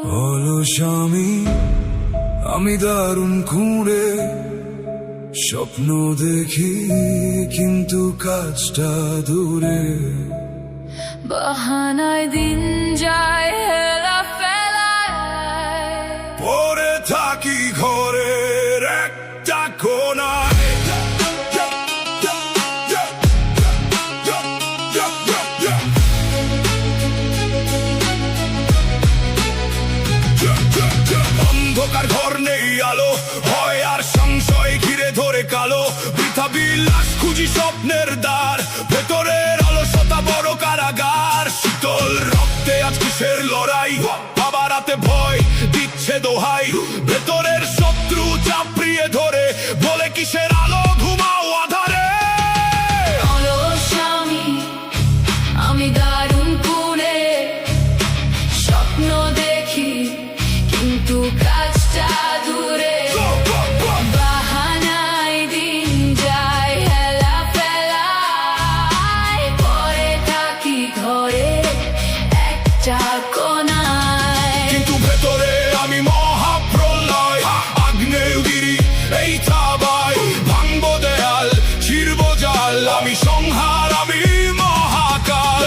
অলস আমি দারুণ খুঁড়ে স্বপ্ন দেখি, কিন্তু কাজটা দূরে। বাহানায় দিন যায় হেলা ফেলায়, পরে থাকি ঘরের একটা কোনায়। অন্ধকার ঘর নেই আলো, ভয় আর সংশয় ঘিরে ধরে কালো। বৃথা বিলাস খুঁজি স্বপ্নের দ্বার, ভেতরের অলসতা বড় কারাগার। শীতল রক্তে আজ কিসের লড়াই, আবার রাতে ভয় দিচ্ছে দোহাই। ভেতরের শত্রু চাপড়িয়ে ধরে বলে কিসের আলো, ঘুমাও আধারে। অলস আমি দারুণ কুড়ে স্বপ্ন দেখি, কিন্তু কাজটা দূরে। বাহানায় দিন যায় হেলা ফেলায়, পরে থাকি ঘরে একটা কোনায়। কিন্তু ভেতরে আমি মহাপ্রলয়, আগ্নেয়গিরি এই থাবায়। ভাঙবো দেয়াল, ছিড়বো জাল, আমি সংহার, আমি মহাকাল।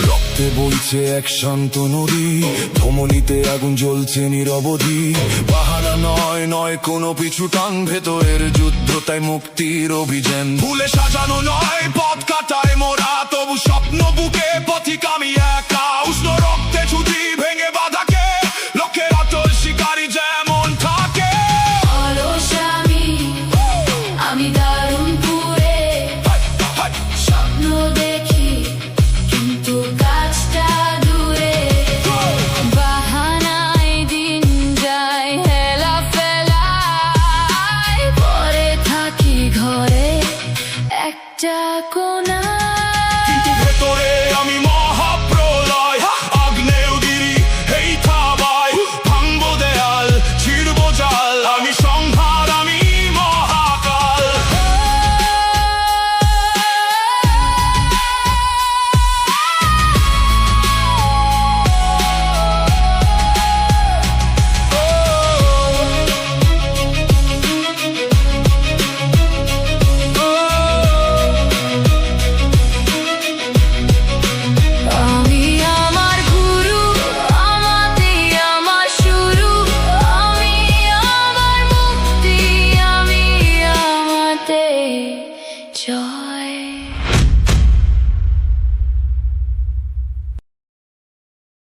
রক্তে বইছে এক শান্ত নদী, ধমনীতে আগুন জ্বলছে নিরবধি। বাহানা নয় নয় কোনো পিছু টান, ভেতরের যুদ্ধ তাই মুক্তির অভিযান। ভুলে সাজানো নয় পথ কাটায় মোরা, তবু স্বপ্ন বুকে পথিক আমি একা। উষ্ণ রক্তে ছুটি ভেঙে বাধাকে, লক্ষ্যের আতল শিকারী যেমন থাকে। অলস আমি দারুণ কুড়ে স্বপ্ন দেখি, কিন্তু কাজটা দূরে। বাহানায় দিন যায় হেলা ফেলায়, পরে থাকি ঘরে একটা কোনায়। কিন্তু ভেতরে আমি মহাপ্রলয়, আগ্নেয়গিরি এই থাবায়। ভাঙবো দেয়াল, ছিড়বো জাল, আমি সংহার, আমি মহাকাল। আমি আমার গুরু, আমাতেই আমার শুরু। আমি আমার মুক্তি, আমি আমাতে জয়।